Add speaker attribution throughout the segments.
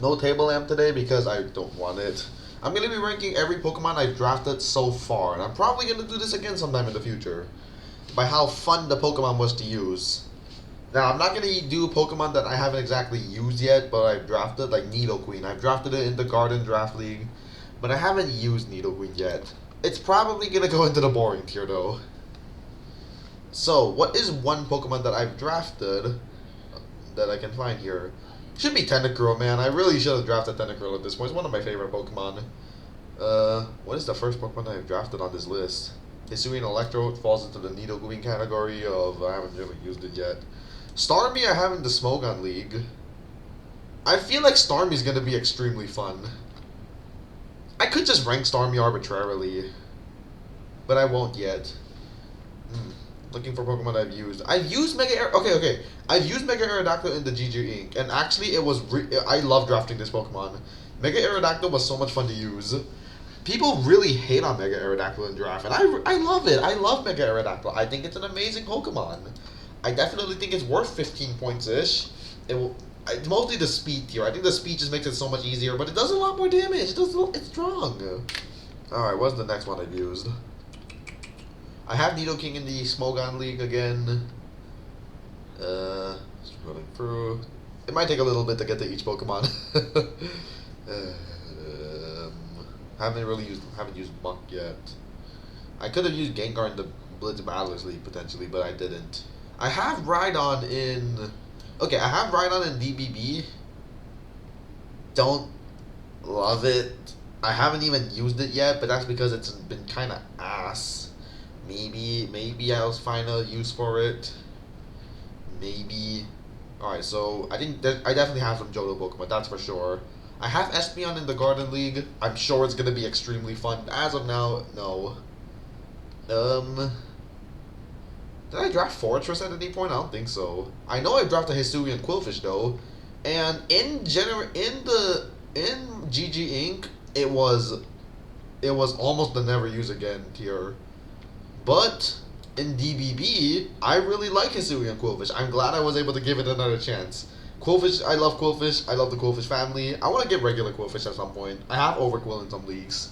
Speaker 1: No table lamp today because I don't want it. I'm gonna be ranking every Pokemon I've drafted so far, and I'm probably gonna do this again sometime in the future. By how fun the Pokemon was to use. Now, I'm not gonna do Pokemon that I haven't exactly used yet, but I've drafted, like Nidoqueen. I've drafted it in the Garden Draft League, but I haven't used Nidoqueen yet. It's probably gonna go into the boring tier though. So, what is one Pokemon that I've drafted that I can find here? Should be Tentacruel, man. I really should have drafted Tentacruel at this point. It's one of my favorite Pokemon. What is the first Pokemon I've drafted on this list? Hisuian Electrode falls into the Nidoqueen category of I haven't really used it yet. Starmie I have in the Smogon League. I feel like Starmie's gonna be extremely fun. I could just rank Starmie arbitrarily, but I won't yet. Looking for Pokemon I've used. I've used Okay. I've used Mega Aerodactyl in the GG Inc. And actually, I love drafting this Pokemon. Mega Aerodactyl was so much fun to use. People really hate on Mega Aerodactyl in draft, and I love it. I love Mega Aerodactyl. I think it's an amazing Pokemon. I definitely think it's worth 15 points ish. It's mostly the speed tier. I think the speed just makes it so much easier, but it does a lot more damage. It's strong. All right, what's the next one I've used? I have Nidoking in the Smogon League again. Scrolling through. It might take a little bit to get to each Pokemon. Haven't used Muck yet. I could have used Gengar in the Blitz Battlers League potentially, but I didn't. I have Rhydon in. Okay, I have Rhydon in DBB. Don't love it. I haven't even used it yet, but that's because it's been kind of ass. Maybe I'll find a use for it. Maybe. Alright, so I definitely have some Johto Pokemon, that's for sure. I have Espeon in the Garden League. I'm sure it's gonna be extremely fun. As of now, no. Did I draft Fortress at any point? I don't think so. I know I drafted Hisuian Quillfish though. And in GG Inc. it was almost the never use again tier. But in DBB, I really like Hisuian Quillfish. I'm glad I was able to give it another chance. Quillfish, I love Quillfish. I love the Quillfish family. I want to get regular Quillfish at some point. I have Overquill in some leagues.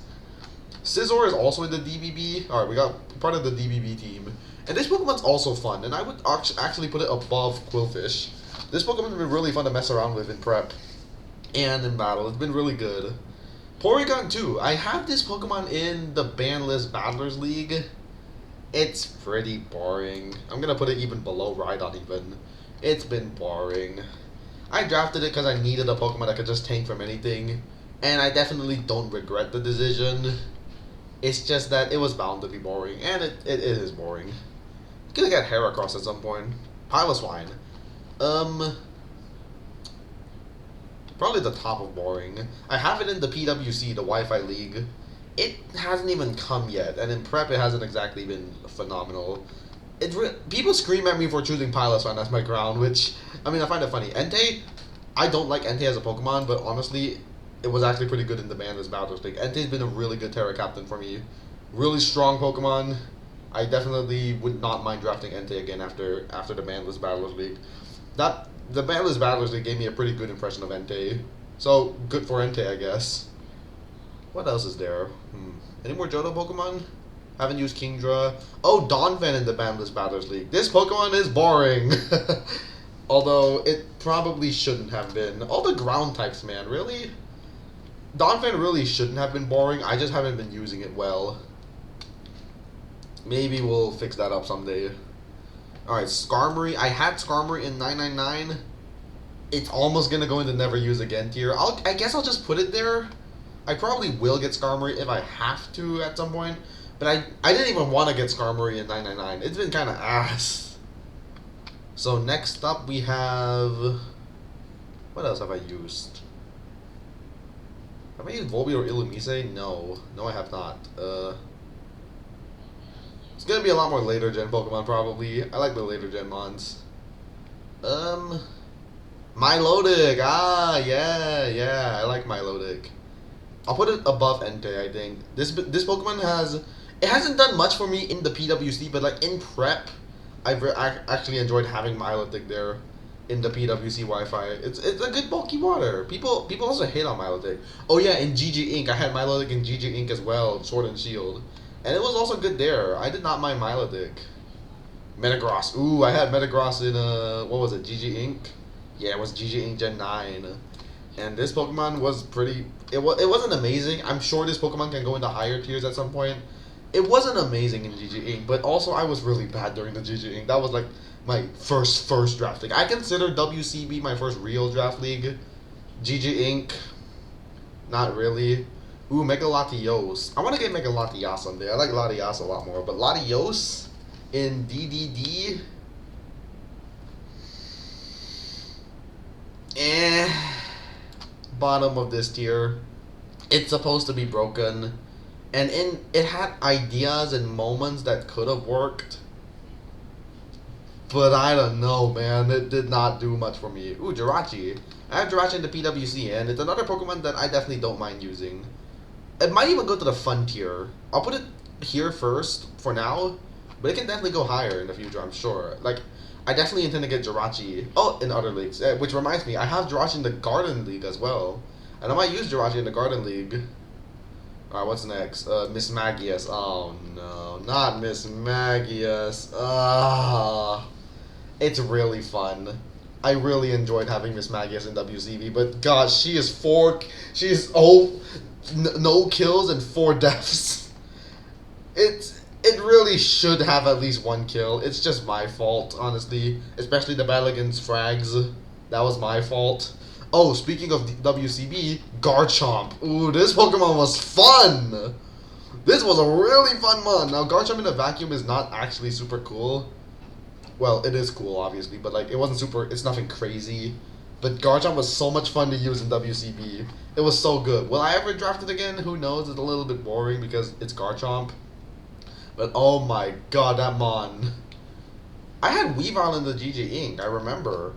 Speaker 1: Scizor is also in the DBB. Alright, we got part of the DBB team. And this Pokemon's also fun, and I would actually put it above Quillfish. This Pokemon's been really fun to mess around with in prep and in battle. It's been really good. Porygon 2. I have this Pokemon in the Bandless Battlers League. It's pretty boring. I'm gonna put it even below Rhydon even. It's been boring. I drafted it because I needed a Pokemon that could just tank from anything. And I definitely don't regret the decision. It's just that it was bound to be boring. And it is boring. Gonna get Heracross at some point. Piloswine. Probably the top of boring. I have it in the PWC, the Wi-Fi League. It hasn't even come yet, and in prep it hasn't exactly been phenomenal. People scream at me for choosing Piloswine as my ground, which, I mean, I find it funny. Entei, I don't like Entei as a Pokemon, but honestly, it was actually pretty good in the Bandless Battlers League. Entei's been a really good Terra Captain for me. Really strong Pokemon. I definitely would not mind drafting Entei again after the Bandless Battlers League. The Bandless Battlers League gave me a pretty good impression of Entei. So, good for Entei, I guess. What else is there? Any more Johto Pokemon? Haven't used Kingdra. Oh, Donphan in the Bandless Battlers League. This Pokemon is boring. Although, it probably shouldn't have been. All the ground types, man. Really? Donphan really shouldn't have been boring. I just haven't been using it well. Maybe we'll fix that up someday. Alright, Skarmory. I had Skarmory in 999. It's almost going to go into never use again tier. I guess I'll just put it there. I probably will get Skarmory if I have to at some point. But I didn't even want to get Skarmory in 999. It's been kind of ass. So next up we have... What else have I used? Have I used Volbeat or Illumise? No. No, I have not. It's going to be a lot more later gen Pokemon probably. I like the later gen mons. Milotic! Ah, yeah. I like Milotic. I'll put it above Entei, I think. This Pokemon it hasn't done much for me in the PWC, but like in prep, I've actually enjoyed having Milotic there. in the PWC Wi-Fi. It's a good bulky water. People also hate on Milotic. Oh yeah, in GG Ink, I had Milotic in GG Ink as well, Sword and Shield, and it was also good there. I did not mind Milotic. Metagross. Ooh, I had Metagross in what was it? GG Ink. Yeah, it was GG Ink Gen 9. And this Pokemon was pretty. It wasn't amazing. I'm sure this Pokemon can go into higher tiers at some point. It wasn't amazing in GG Ink, but also I was really bad during the GG Ink. That was like my first draft league. I consider WCB my first real draft league. GG Ink, not really. Ooh, Mega Latios. I want to get Mega Latias someday. I like Latias a lot more, but Latios in DDD. Bottom of this tier. It's supposed to be broken, and it had ideas and moments that could have worked, but I don't know, man. It did not do much for me. Ooh, Jirachi. I have Jirachi in the PWC, and it's another Pokemon that I definitely don't mind using. It might even go to the fun tier. I'll put it here first for now, but it can definitely go higher in the future, I'm sure. Like, I definitely intend to get Jirachi. Oh, in other leagues. Which reminds me, I have Jirachi in the Garden League as well. And I might use Jirachi in the Garden League. Alright, what's next? Miss Magius. Oh no, not Miss Magius. It's really fun. I really enjoyed having Miss Magius in WCV, but God, she is no kills and 4 deaths. It really should have at least 1 kill. It's just my fault, honestly. Especially the battle against Frags. That was my fault. Oh, speaking of WCB, Garchomp. Ooh, this Pokemon was fun! This was a really fun one. Now, Garchomp in a vacuum is not actually super cool. Well, it is cool, obviously, but like, it's nothing crazy. But Garchomp was so much fun to use in WCB. It was so good. Will I ever draft it again? Who knows? It's a little bit boring because it's Garchomp. But oh my god, that Mon. I had Weavile in the GG Ink, I remember.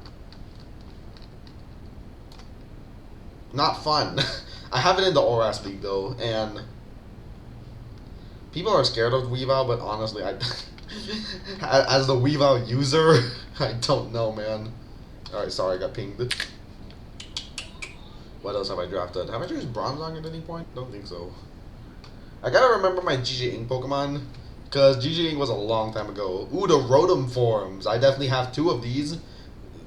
Speaker 1: Not fun. I have it in the ORAS League though, and people are scared of Weavile, but honestly, as the Weavile user, I don't know, man. Alright, sorry, I got pinged. What else have I drafted? Have I used Bronzong at any point? Don't think so. I gotta remember my GG Ink Pokemon, because GG Ink was a long time ago. Ooh, the Rotom forms. I definitely have 2 of these.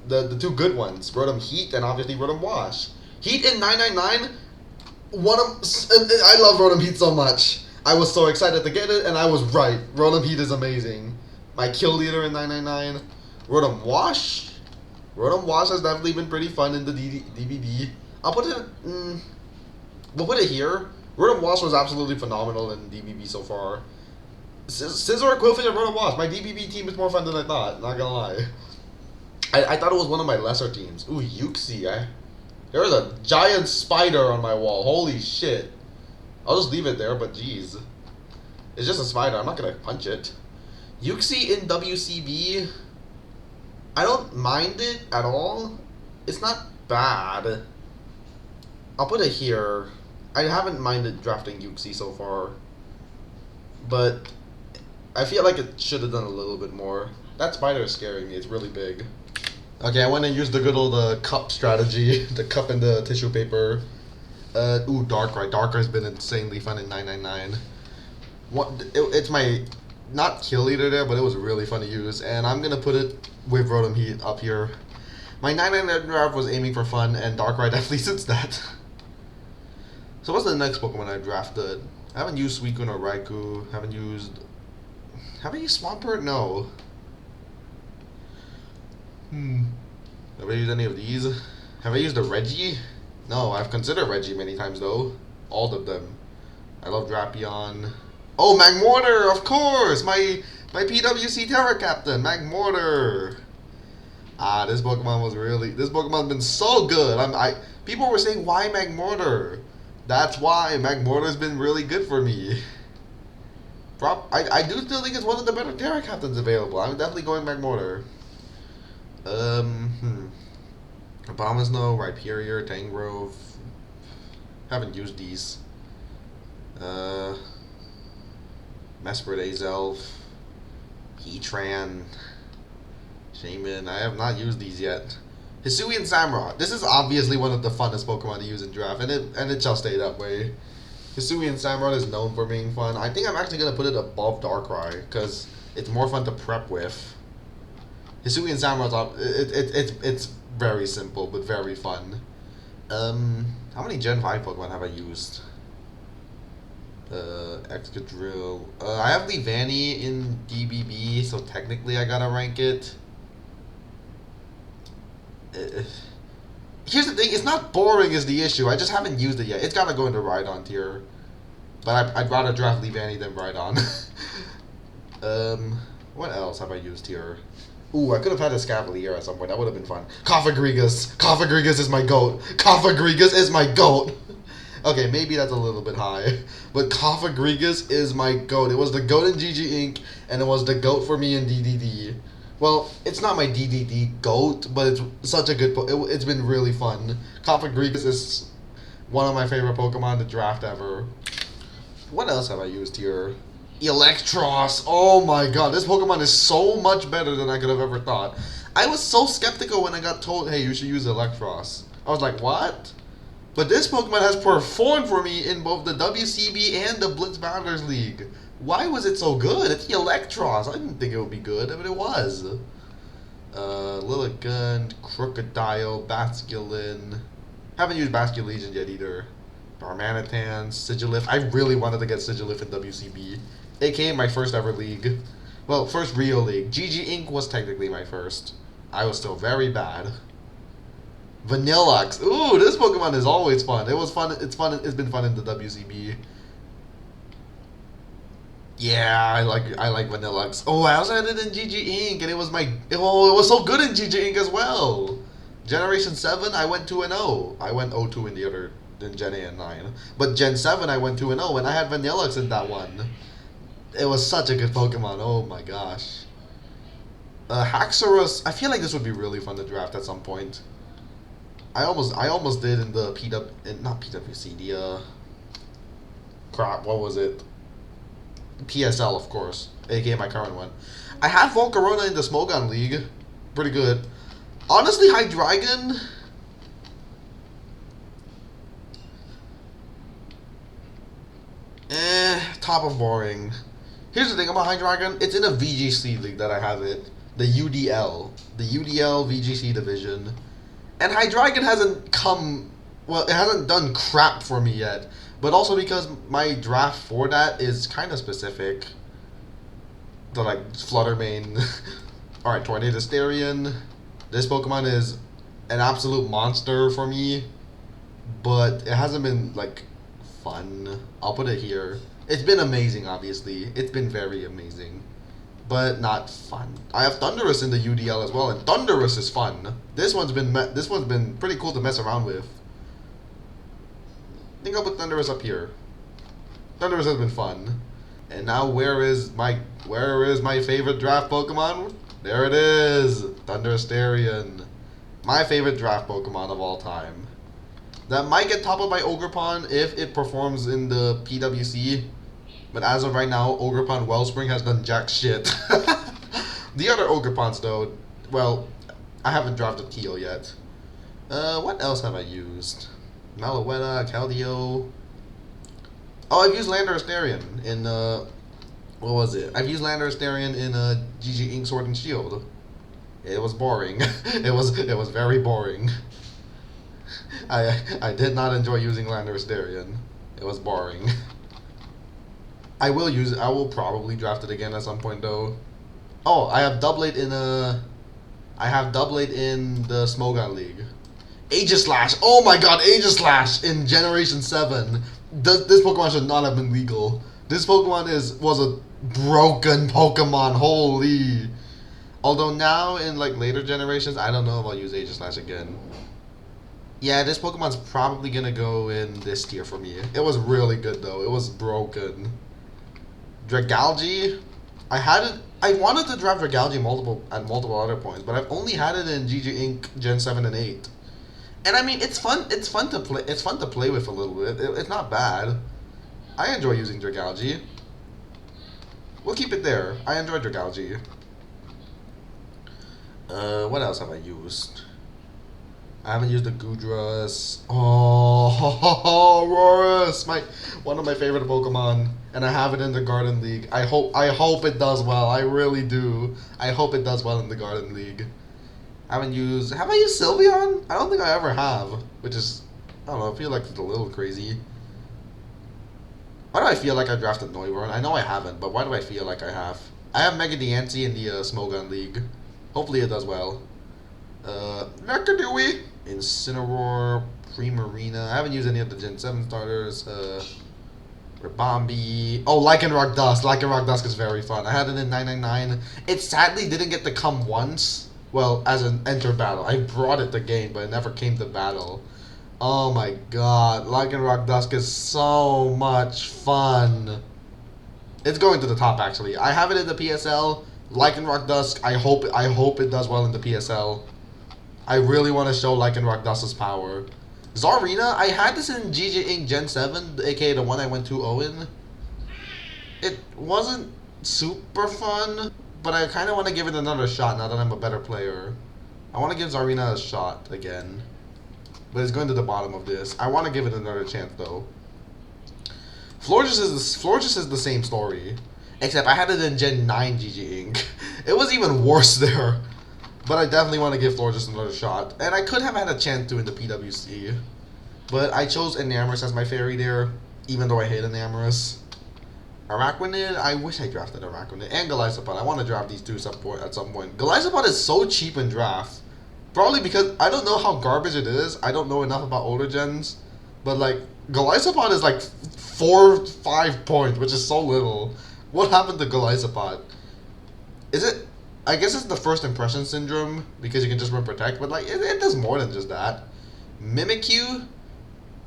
Speaker 1: The 2 good ones. Rotom Heat and obviously Rotom Wash. Heat in 999, I love Rotom Heat so much. I was so excited to get it, and I was right. Rotom Heat is amazing. My kill leader in 999. Rotom Wash. Rotom Wash has definitely been pretty fun in the DBD. I'll put it, we'll put it here. Rotom Wash was absolutely phenomenal in DBB so far. Scizor, Qwilfish, and Rotom Wash. My DBB team is more fun than I thought, not gonna lie. I thought it was one of my lesser teams. Ooh, Uxie, There was a giant spider on my wall. Holy shit. I'll just leave it there, but geez. It's just a spider. I'm not going to punch it. Uxie in WCB. I don't mind it at all. It's not bad. I'll put it here. I haven't minded drafting Uxie so far. But I feel like it should have done a little bit more. That spider is scaring me. It's really big. Okay, I went and used the good old cup strategy. The cup and the tissue paper. Ooh, Darkrai. Darkrai's been insanely fun in 999. It's my, not kill leader there, but it was really fun to use. And I'm going to put it with Rotom Heat up here. My 999 draft was aiming for fun, and Darkrai definitely suits that. So what's the next Pokemon I drafted? I haven't used Suicune or Raikou. Have I used Swampert? No. Have I used any of these? Have I used a Reggie? No, I've considered Reggie many times though. All of them. I love Drapion. Oh, Magmortar, of course! My PWC Terra Captain, Magmortar. This Pokemon's been so good. People were saying, why Magmortar? That's why Magmortar's been really good for me. I do still think it's one of the better Terra Captains available. I'm definitely going Magmortar. Abomasnow, Rhyperior, Tangrove. Haven't used these. Mesprit, Azelf, Heatran, Shaman. I have not used these yet. Hisui and Samurott. This is obviously one of the funnest Pokemon to use in draft, and it shall stay that way. Hisui and Samurott is known for being fun. I think I'm actually gonna put it above Darkrai because it's more fun to prep with. Hisui and Samurott, it's very simple but very fun. How many Gen 5 Pokemon have I used? Excadrill. I have Leavanny in DBB, so technically I gotta rank it. Here's the thing, it's not boring is the issue. I just haven't used it yet. It's gotta go into Rhydon tier. But I'd rather draft Leavanny than Rhydon. What else have I used here? Ooh, I could have had a Scavalier at some point. That would have been fun. Cofagrigus! Cofagrigus is my GOAT! Cofagrigus is my GOAT! Okay, maybe that's a little bit high. But Cofagrigus is my GOAT. It was the GOAT in GG Inc. and it was the GOAT for me in DDD. Well, it's not my DDD GOAT, but it's such a good it's been really fun. Cofagrigus is one of my favorite Pokemon to draft ever. What else have I used here? Electros! Oh my god, this Pokemon is so much better than I could have ever thought. I was so skeptical when I got told, hey, you should use Electros. I was like, what? But this Pokemon has performed for me in both the WCB and the Blitz Battlers League. Why was it so good? It's Electros. I didn't think it would be good, but it was. Lilligant, Crocodile, Basculin. Haven't used Basculegion yet either. Darmanitan, Sigilyph. I really wanted to get Sigilyph in WCB. AKA my first ever league. Well, first real league. GG Inc. was technically my first. I was still very bad. Vanilluxe. Ooh, this Pokemon is always fun. It was fun. It's fun. It's been fun in the WCB. Yeah, I like Vanilluxe. Oh, I also had it in GG Inc. and it was it was so good in GG Inc. as well. Generation 7, I went 2-0. I went 0-2 in the other in Gen 8 and 9. But Gen 7, I went 2-0, and I had Vanilluxe in that one. It was such a good Pokemon. Oh my gosh. Haxorus. I feel like this would be really fun to draft at some point. I almost did in the not PWC, the crap, what was it? PSL, of course, aka my current one. I had Volcarona in the Smogon League. Pretty good. Honestly, Hydreigon. Top of boring. Here's the thing about Hydreigon. It's in a VGC league that I have it. The UDL. The UDL VGC division. And Hydreigon hasn't it hasn't done crap for me yet. But also because my draft for that is kind of specific. The, like, Fluttermane. Alright, Tornadus. This Pokemon is an absolute monster for me. But it hasn't been, like, fun. I'll put it here. It's been amazing, obviously. It's been very amazing. But not fun. I have Thundurus in the UDL as well, and Thundurus is fun. This one's been pretty cool to mess around with. I think I'll put Thundurus up here. Thundurus has been fun. And now where is my favorite draft Pokemon? There it is! Thunderous. My favorite draft Pokemon of all time. That might get toppled by Ogerpon if it performs in the PWC. But as of right now, Ogerpon Wellspring has done jack shit. The other Ogerpons, though, well, I haven't drafted Keo yet. What else have I used? Malouetta, Keldeo. Oh, I've used Landorus in, what was it? I've used Landorus in GG Inc. Sword and Shield. It was boring. it was very boring. I did not enjoy using Landorus. It was boring. I will probably draft it again at some point though. Oh, I have Doublade in the Smogon League. Aegislash! Oh my god, Aegislash in Generation 7. This Pokemon should not have been legal. This Pokemon was a broken Pokemon, holy. Although now in like later generations, I don't know if I'll use Aegislash again. Yeah, this Pokemon's probably gonna go in this tier for me. It was really good though. It was broken. Dragalge, I wanted to draft Dragalge at multiple other points, but I've only had it in GG Inc. Gen 7 and 8. And I mean, it's fun to play with a little bit. It's not bad. I enjoy using Dragalge. We'll keep it there. I enjoy Dragalge. What else have I used? I haven't used the Gudras. Oh, Aurorus, one of my favorite Pokemon, and I have it in the Garden League. I hope it does well. I really do. I hope it does well in the Garden League. Have I used Sylveon? I don't think I ever have, which is, I don't know, I feel like it's a little crazy. Why do I feel like I drafted Noivern? I know I haven't, but why do I feel like I have? I have Mega Diancie in the Smogon League. Hopefully it does well. Necadewey, Incineroar, Primarina. I haven't used any of the Gen 7 starters. Ribombee. Oh, Lycanroc Dusk. Lycanroc Dusk is very fun. I had it in 999. It sadly didn't get to come once. Well, as an enter battle. I brought it to game, but it never came to battle. Oh my god. Lycanroc Dusk is so much fun. It's going to the top, actually. I have it in the PSL. Lycanroc Dusk, I hope it does well in the PSL. I really want to show Lycanroc Dusk's power. Zarina, I had this in GG Inc. Gen 7, aka the one I went 2-0 in. It wasn't super fun, but I kind of want to give it another shot now that I'm a better player. I want to give Zarina a shot again. But it's going to the bottom of this. I want to give it another chance, though. Florges is the same story. Except I had it in Gen 9 GG Inc. It was even worse there. But I definitely want to give Florges another shot. And I could have had a chance to in the PWC. But I chose Enamorus as my fairy there, even though I hate Enamorus. Araquanid, I wish I drafted Araquanid. And Golisopod. I want to draft these two at some point. Golisopod is so cheap in draft. Probably because I don't know how garbage it is. I don't know enough about older gens. But like, Golisopod is like 4-5 points, which is so little. What happened to Golisopod? Is it... I guess it's the first impression syndrome, because you can just run Protect, but like, it does more than just that. Mimikyu?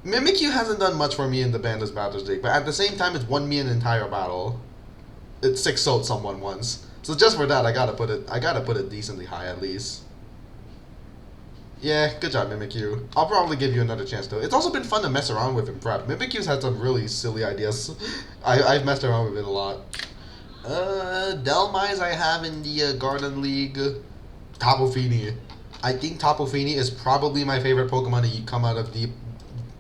Speaker 1: Mimikyu hasn't done much for me in the Bandless Battles League, but at the same time, it's won me an entire battle. It 6-0'd someone once. So just for that, I gotta put it decently high at least. Yeah, good job, Mimikyu. I'll probably give you another chance, though. It's also been fun to mess around with in prep. Mimikyu's had some really silly ideas. I've messed around with it a lot. Delmise I have in the Garden League. Tapu Fini. I think Tapu Fini is probably my favorite Pokemon to come out of the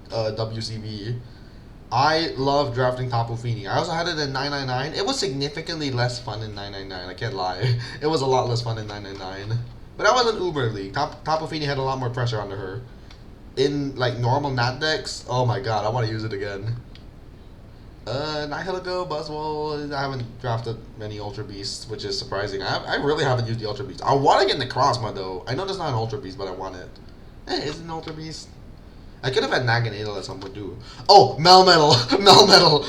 Speaker 1: WCB. I love drafting Tapu Fini. I also had it in 999. It was significantly less fun in 999, I can't lie. It was a lot less fun in 999. But that was an Uber League. Tapu Fini had a lot more pressure under her. In, like, normal Nat decks, oh my god, I want to use it again. Nihilego, Buzzwole, I haven't drafted many Ultra Beasts, which is surprising. I really haven't used the Ultra Beast. I want to get Necrozma, though. I know that's not an Ultra Beast, but I want it. It's an Ultra Beast. I could have had Naganadel at some point, too. Oh, Melmetal! Melmetal!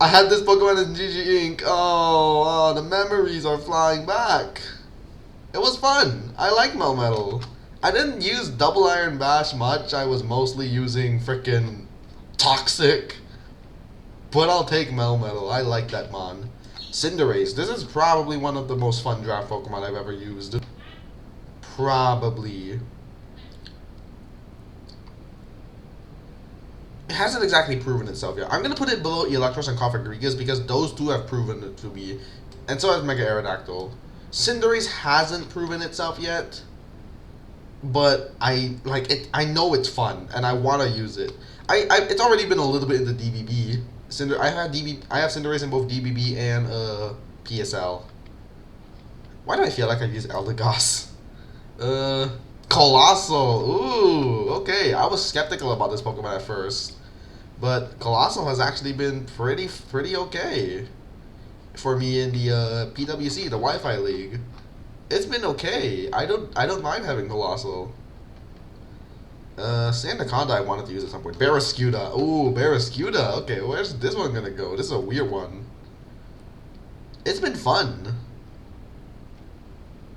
Speaker 1: I had this Pokemon in GG Inc. Oh, the memories are flying back. It was fun. I like Melmetal. I didn't use Double Iron Bash much. I was mostly using frickin' Toxic. But I'll take Melmetal. I like that mon. Cinderace. This is probably one of the most fun draft Pokemon I've ever used. Probably. It hasn't exactly proven itself yet. I'm going to put it below Electros and Cofagrigus because those two have proven it to be. And so has Mega Aerodactyl. Cinderace hasn't proven itself yet. But I like it. I know it's fun and I want to use it. It's already been a little bit in the DBB. I have Cinderace in both DBB and PSL. Why do I feel like I've used Eldegoss? Colossal. Ooh, okay. I was skeptical about this Pokemon at first, but Colossal has actually been pretty okay for me in the PWC, the Wi-Fi League. It's been okay. I don't mind having Colossal. Sandaconda I wanted to use at some point. Barraskewda. Ooh, Barraskewda. Okay, where's this one gonna go? This is a weird one. It's been fun.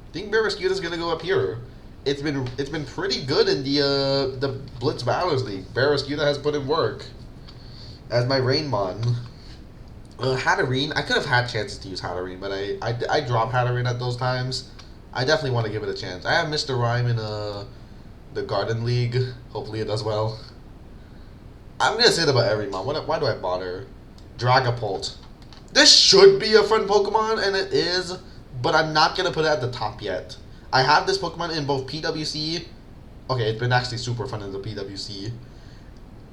Speaker 1: I think Barraskewda's gonna go up here. It's been pretty good in the Blitz Battlers League. Barraskewda has put in work as my Rainmon. Hatterene. I could have had chances to use Hatterene, but I dropped Hatterene at those times. I definitely want to give it a chance. I have Mr. Rime in the Garden League. Hopefully it does well. I'm gonna say that about every mon. Why do I bother? Dragapult. This should be a fun Pokemon, and it is, but I'm not gonna put it at the top yet. I have this Pokemon in both PWC Okay, it's been actually super fun in the PWC.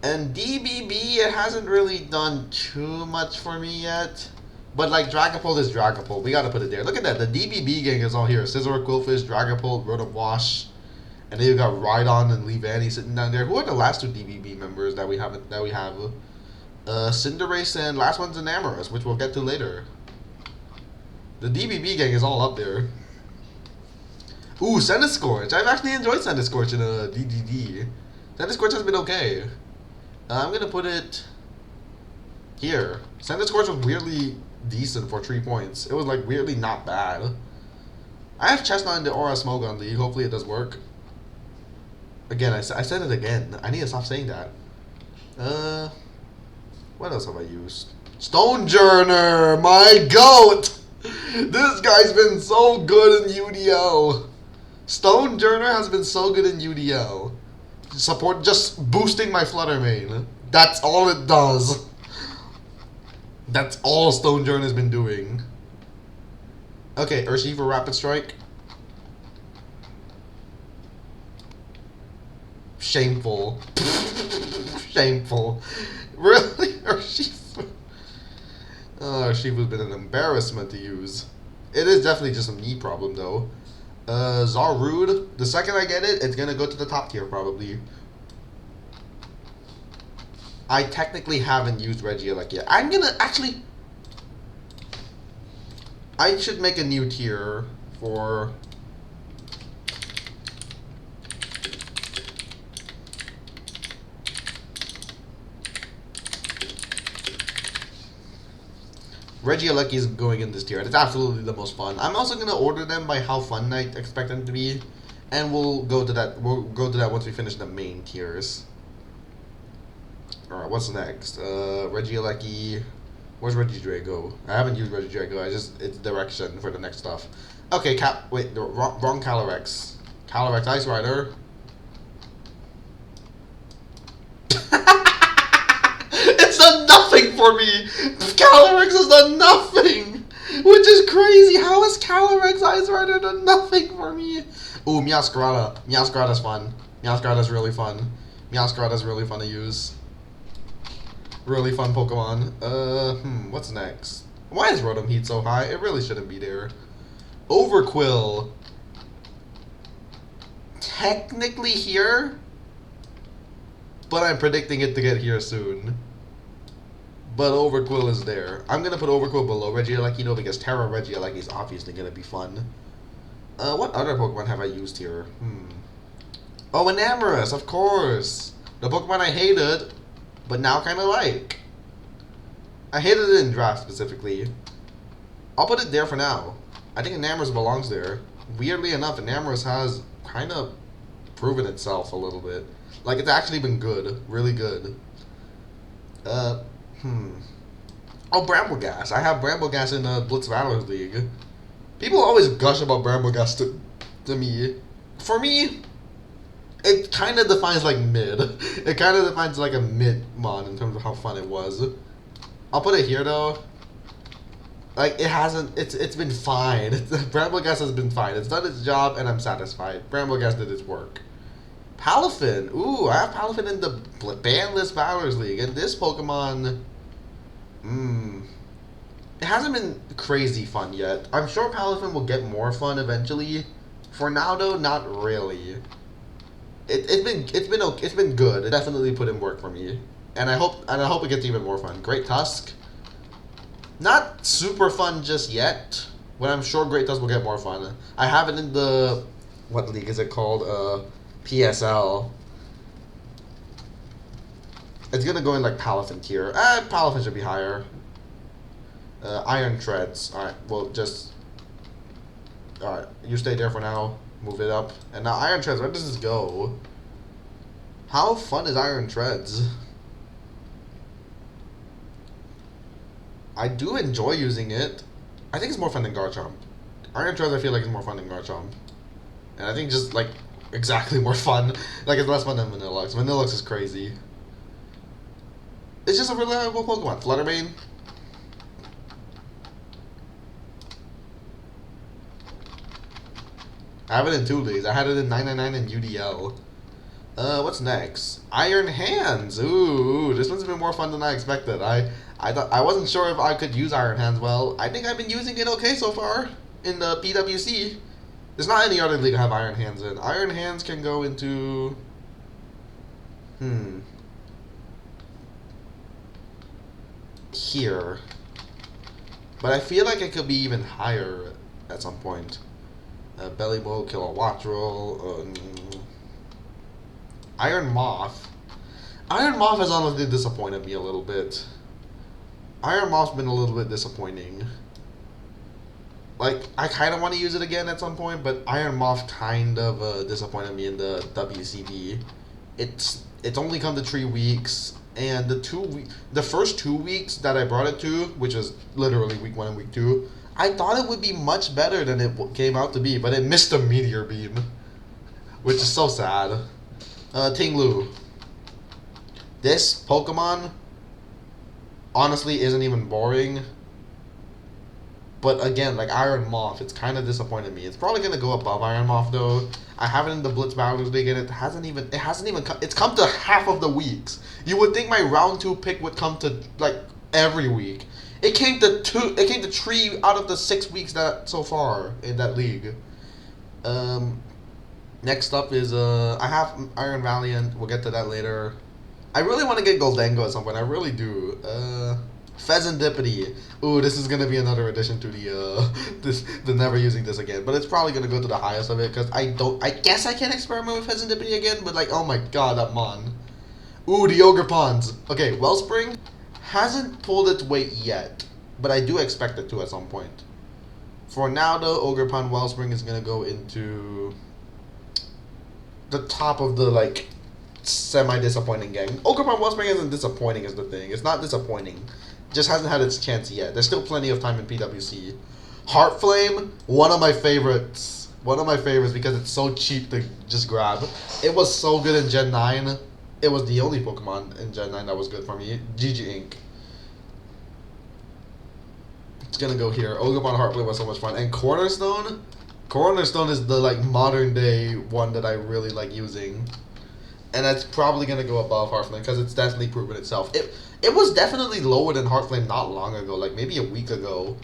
Speaker 1: And DBB, it hasn't really done too much for me yet. But like Dragapult is Dragapult. We gotta put it there. Look at that. The DBB gang is all here. Scizor, Quillfish, Dragapult, Rotom Wash. And then you got Rhydon and Leavanny sitting down there. Who are the last two DBB members that we have? Cinderace and last one's Enamorus, which we'll get to later. The DBB gang is all up there. Ooh, Centiskorch. I've actually enjoyed Centiskorch in a DDD. Centiskorch has been okay. I'm gonna put it here. Centiskorch was weirdly decent for 3 points. It was like weirdly not bad. I have Chestnut in the Aura Smogon League. Hopefully it does work. Again, I said it again. I need to stop saying that. What else have I used? Stonejourner, my goat! This guy's been so good in UDO. Stonejourner has been so good in UDO. Support, just boosting my Flutter Mane. That's all it does. That's all Stonejourner has been doing. Okay, Urshifu for Rapid Strike. Shameful. Shameful. Really? Urshifu? Oh, Urshifu's been an embarrassment to use. It is definitely just a me problem, though. Zarude. The second I get it, it's gonna go to the top tier, probably. I technically haven't used Regieleki yet. I'm gonna, actually... I should make a new tier for... Regieleki is going in this tier. It's absolutely the most fun. I'm also gonna order them by how fun I expect them to be, and we'll go to that. We'll go to that once we finish the main tiers. All right, what's next? Regieleki. Where's Regidrago? I haven't used Regidrago. It's direction for the next stuff. Okay, wait, the wrong Calyrex. Calyrex Ice Rider. It's done nothing for me! Calyrex has done nothing! Which is crazy! How has Calyrex Ice Rider done nothing for me? Ooh, Meowscarada. Meowscarada's fun. Meowscarada's really fun. Meowscarada's really fun to use. Really fun Pokemon. What's next? Why is Rotom Heat so high? It really shouldn't be there. Overquill. Technically here, but I'm predicting it to get here soon. But Overquill is there. I'm gonna put Overquill below Regieleki though, because Terra Regieleki is obviously gonna be fun. What other Pokemon have I used here? Oh, Enamorus, of course! The Pokemon I hated, but now kinda like. I hated it in draft specifically. I'll put it there for now. I think Enamorus belongs there. Weirdly enough, Enamorus has kinda proven itself a little bit. Like, it's actually been good. Really good. Oh, Bramblegas. I have Bramblegas in the Blitz Valors League. People always gush about Bramblegas to me. For me, it kind of defines like mid. It kind of defines like a mid-mon in terms of how fun it was. I'll put it here though. Like, it hasn't, it's been fine. Bramblegas has been fine. It's done its job and I'm satisfied. Bramblegas did its work. Palafin. Ooh, I have Palafin in the Bandless Valors League. And this Pokemon... it hasn't been crazy fun yet. I'm sure Palafin will get more fun eventually. For now, though, not really. It's been good. It definitely put in work for me, and I hope it gets even more fun. Great Tusk. Not super fun just yet, but I'm sure Great Tusk will get more fun. I have it in the, what league is it called? PSL. It's gonna go in like Palafin tier. Palafin should be higher. Iron Treads. Alright, well, just... Alright, you stay there for now. Move it up. And now Iron Treads, where does this go? How fun is Iron Treads? I do enjoy using it. I think it's more fun than Garchomp. Iron Treads I feel like is more fun than Garchomp. And I think just, like, exactly more fun. Like, it's less fun than Vanillux. Vanillux is crazy. It's just a reliable Pokemon. Flutter Mane. I have it in 2 leagues. I had it in 999 and UDL. What's next? Iron Hands. Ooh, this one's been more fun than I expected. I wasn't sure if I could use Iron Hands well. I think I've been using it okay so far in the PWC. There's not any other league I have Iron Hands in. Iron Hands can go into... Here. But I feel like it could be even higher at some point. Belly Bow, Kilowattrel, Iron Moth. Iron Moth has honestly disappointed me a little bit. Iron Moth's been a little bit disappointing. Like, I kind of want to use it again at some point, but Iron Moth kind of disappointed me in the WCB. It's only come to 3 weeks, and the first 2 weeks that I brought it to, which was literally week 1 and week 2, I thought it would be much better than it came out to be, but it missed a meteor beam, which is so sad. Ting Lu. This Pokemon honestly isn't even boring. But again, like Iron Moth, it's kind of disappointed me. It's probably gonna go above Iron Moth though. I have it in the Blitz Battle League, and it hasn't even it's come to half of the weeks. You would think my round 2 pick would come to like every week. It came to 3 out of the 6 weeks that so far in that league. Next up is I have Iron Valiant. We'll get to that later. I really want to get Goldengo at some point. I really do. Pheasantipity. Ooh, this is gonna be another addition to the never using this again. But it's probably gonna go to the highest of it because I guess I can experiment with Pheasantipity again. But like, oh my god, that mon. Ooh, the Ogerpons. Okay, Wellspring hasn't pulled its weight yet, but I do expect it to at some point. For now, though, Ogerpon Wellspring is gonna go into the top of the like semi-disappointing gang. Ogerpon Wellspring isn't disappointing is the thing. It's not disappointing. It just hasn't had its chance yet. There's still plenty of time in PWC. Heartflame, one of my favorites. One of my favorites because it's so cheap to just grab. It was so good in Gen 9. It was the only Pokemon in Gen 9 that was good for me. GG Inc. It's gonna go here. Ogerpon Heartflame was so much fun. And Cornerstone? Cornerstone is the like modern day one that I really like using. And that's probably going to go above Heartflame because it's definitely proven itself. It was definitely lower than Heartflame not long ago, like maybe a week ago.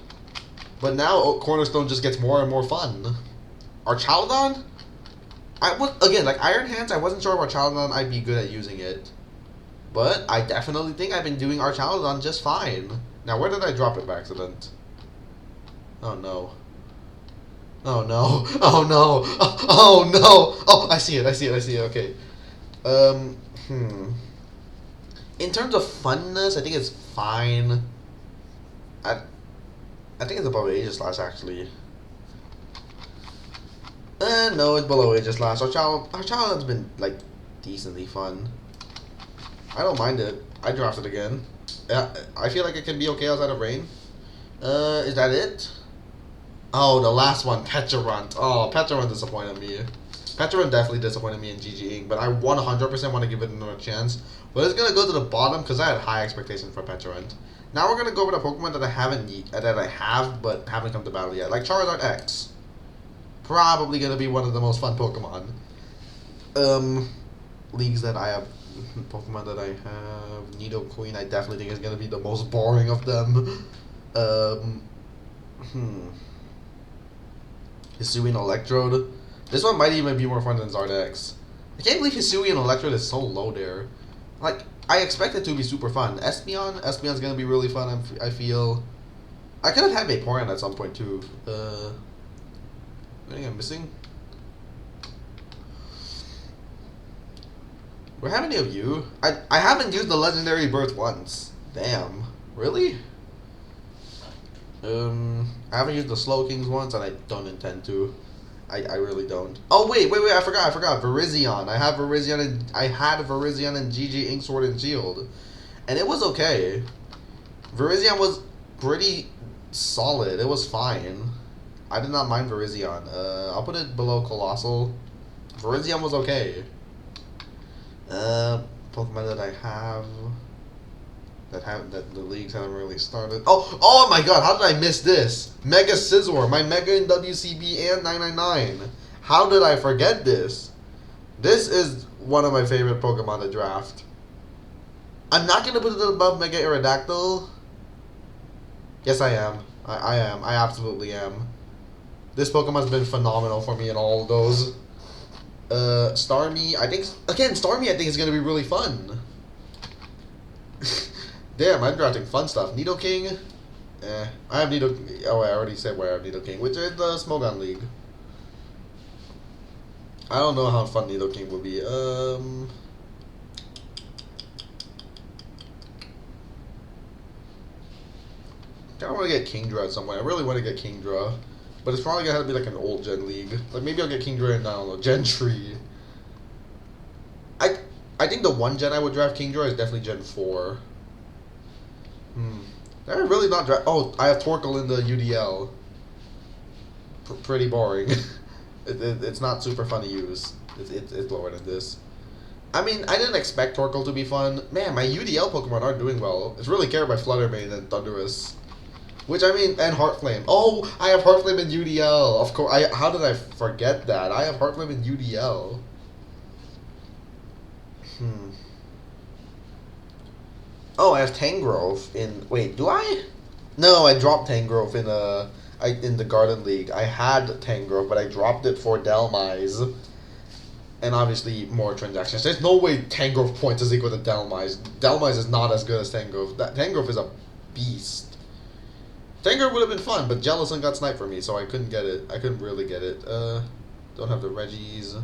Speaker 1: But now Cornerstone just gets more and more fun. Archaludon? Again, like Iron Hands, I wasn't sure if Archaludon I'd be good at using it. But I definitely think I've been doing Archaludon just fine. Now, where did I drop it by accident? Oh no. Oh no. Oh no. Oh no. Oh, I see it. Okay. In terms of funness, I think it's fine. I think it's above Aegislash actually. No, it's below Aegislash. Our challenge has been like decently fun. I don't mind it. I draft it again. I feel like it can be okay outside of rain. Is that it? Oh, the last one, Pecharunt. Oh, Pecharunt disappointed me. Pecharunt definitely disappointed me in GG Inc., but I 100% want to give it another chance. But it's gonna go to the bottom because I had high expectations for Pecharunt. Now we're gonna go with a Pokemon that I have but haven't come to battle yet, like Charizard X. Probably gonna be one of the most fun Pokemon. Leagues that I have, Pokemon that I have, Nidoqueen. I definitely think is gonna be the most boring of them. Hisuian Electrode. This one might even be more fun than Zardex. I can't believe Hisuian Electrode is so low there. Like, I expect it to be super fun. Espeon's gonna be really fun, I feel. I could have had Vaporeon at some point too. Anything I'm missing? Where have any of you? I haven't used the Legendary Birth once. Damn. Really? I haven't used the Slowkings once, and I don't intend to. I really don't. Oh wait, I forgot. Virizion. I had Virizion in GG Ink Sword and Shield. And it was okay. Virizion was pretty solid. It was fine. I did not mind Virizion. I'll put it below Colossal. Virizion was okay. Pokemon that I have that the leagues haven't really started. Oh my god, how did I miss this? Mega Scizor, my Mega in WCB and 999. How did I forget this? This is one of my favorite Pokemon to draft. I'm not gonna put it above Mega Aerodactyl. Yes, I am. I am. I absolutely am. This Pokemon's been phenomenal for me in all of those. Starmie, I think, again, Starmie I think is gonna be really fun. Damn, I'm drafting fun stuff. Nidoking, I have Nidoking, oh, I already said where I have Nidoking, which is the Smogon League. I don't know how fun Nidoking will be. I don't want to get Kingdra at some point. I really want to get Kingdra. But it's probably going to have to be like an old gen league. Like maybe I'll get Kingdra in, I don't know, Gen 3. I think the one gen I would draft Kingdra is definitely Gen 4. I really not draft. Oh, I have Torkoal in the UDL. Pretty boring. It's not super fun to use. It's lower than this. I mean, I didn't expect Torkoal to be fun. Man, my UDL Pokemon aren't doing well. It's really carried by Fluttermane and Thundurus. Which, I mean, and Heartflame. Oh, I have Heartflame in UDL. Of course, how did I forget that? I have Heartflame in UDL. Oh, I have Tangrowth in... Wait, do I? No, I dropped Tangrowth in the Garden League. I had Tangrowth, but I dropped it for Dhelmise. And obviously, more transactions. There's no way Tangrowth points is equal to Dhelmise. Dhelmise is not as good as Tangrowth. Tangrowth is a beast. Tangrowth would have been fun, but Jellicent got sniped for me, so I couldn't get it. I couldn't really get it. Don't have the Reggies.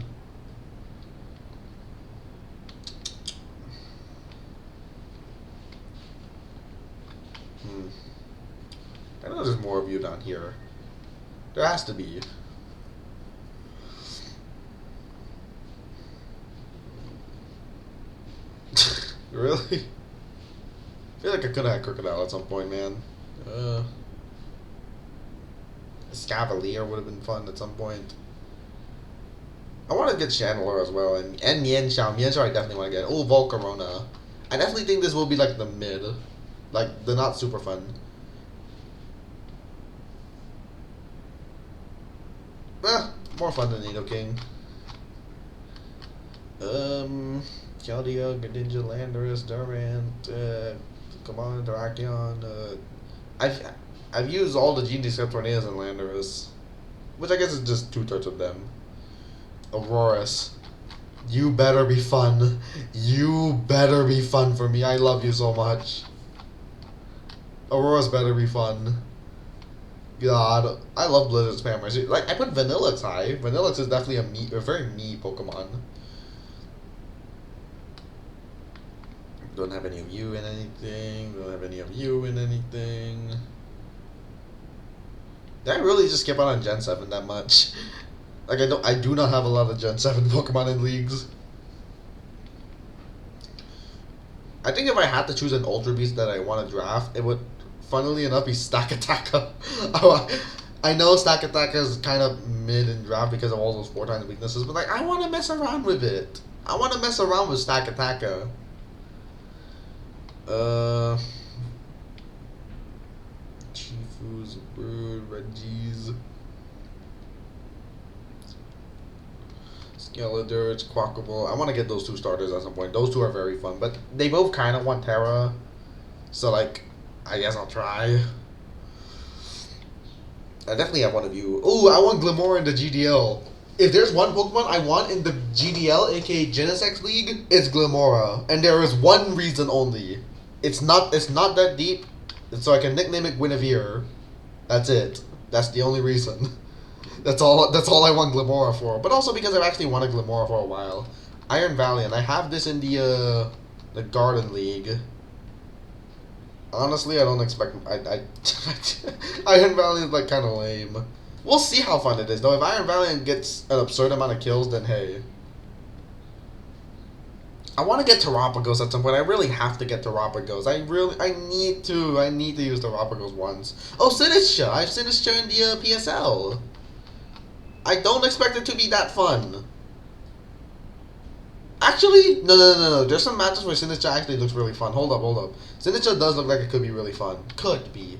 Speaker 1: I know there's more of you down here. There has to be. Really? I feel like I could have had Crocodile at some point, man. Scavalier would have been fun at some point. I want to get Chandelure as well, and Mienshao. Mienshao I definitely want to get. Oh, Volcarona. I definitely think this will be like the mid. Like, the not super fun. More fun than Nidoking. Keldeo, Greninja, Landorus, Durant, come on, Terrakion. I've used all the Gene except Tornadus and Landorus, which I guess is just 2/3 of them. Aurorus, you better be fun. You better be fun for me. I love you so much. Aurorus better be fun. God, I love Blizzard spammers. Like I put Vanillix high. Vanillix is definitely a very me Pokemon. Don't have any of you in anything. Don't have any of you in anything. Did I really just skip out on Gen 7 that much? Like I do not have a lot of Gen 7 Pokemon in leagues. I think if I had to choose an Ultra Beast that I want to draft, it would, funnily enough, be Stakataka. I know Stakataka is kind of mid in draft because of all those 4x weaknesses, but like I want to mess around with it. I want to mess around with Stakataka. Chifu's Brood, Reggies, Skeledirge, Quackable. I want to get those 2 starters at some point. Those 2 are very fun, but they both kind of want Terra, so like, I guess I'll try. I definitely have one of you. Oh, I want Glimmora in the GDL. If there's one Pokemon I want in the GDL, aka Genesect League, it's Glimmora, and there is one reason only. It's not that deep, so I can nickname it Guinevere. That's it. That's the only reason. That's all I want Glimmora for. But also because I've actually wanted Glimmora for a while. Iron Valiant. I have this in the Garden League. Honestly, I don't expect... Iron Valiant is like kind of lame. We'll see how fun it is though. If Iron Valiant gets an absurd amount of kills, then hey. I want to get Terapagos at some point. I really have to get Terapagos. I need to use Terapagos once. Oh, Sinistcha! I have Sinistcha in the PSL. I don't expect it to be that fun. Actually, no. There's some matches where Sinistcha actually looks really fun. Hold up. Sinistcha does look like it could be really fun. Could be.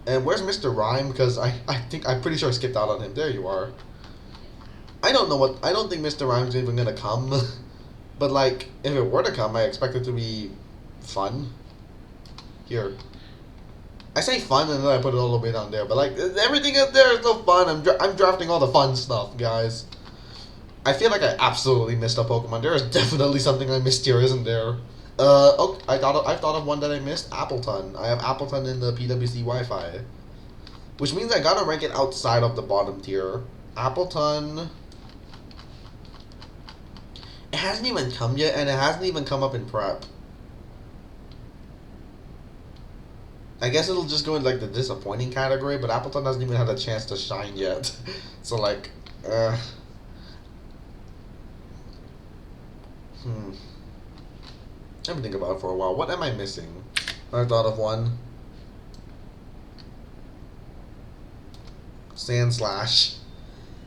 Speaker 1: And where's Mr. Rhyme? Because I'm pretty sure I skipped out on him. There you are. I don't know what. I don't think Mr. Rhyme's even gonna come. But, like, if it were to come, I expect it to be fun. Here. I say fun and then I put it all the way down there. But, like, everything up there is so fun. I'm drafting all the fun stuff, guys. I feel like I absolutely missed a Pokemon. There is definitely something I missed here, isn't there? Oh, I've thought of one that I missed. Appleton. I have Appleton in the PWC Wi-Fi. Which means I gotta rank it outside of the bottom tier. Appleton... It hasn't even come yet, and it hasn't even come up in prep. I guess it'll just go in, like, the disappointing category, but Appleton hasn't even had a chance to shine yet. So, like, Let me think about it for a while. What am I missing? I thought of one. Sandslash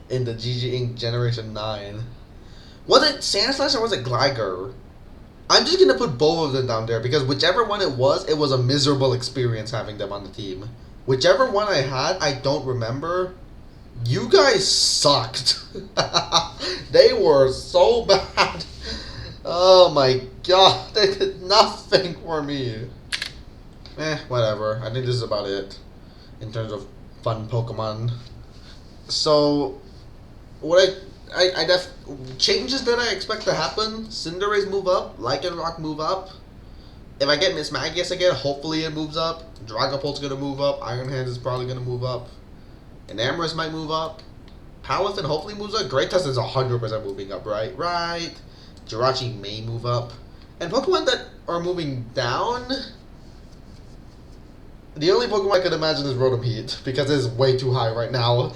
Speaker 1: in the GG Inc. Generation 9. Was it Sandslash or was it Gligar? I'm just gonna put both of them down there because whichever one it was a miserable experience having them on the team. Whichever one I had, I don't remember. You guys sucked. They were so bad. Oh my god, they did nothing for me. Whatever. I think this is about it in terms of fun Pokemon. So, what changes that I expect to happen: Cinderace move up, Lycanroc move up. If I get Miss Magius again, hopefully it moves up. Dragapult's gonna move up. Iron Hands is probably gonna move up. And Amorous might move up. Palafin hopefully moves up. Greatus is 100% moving up, right? Right. Jirachi may move up. And Pokemon that are moving down... The only Pokemon I could imagine is Rotom Heat, because it's way too high right now.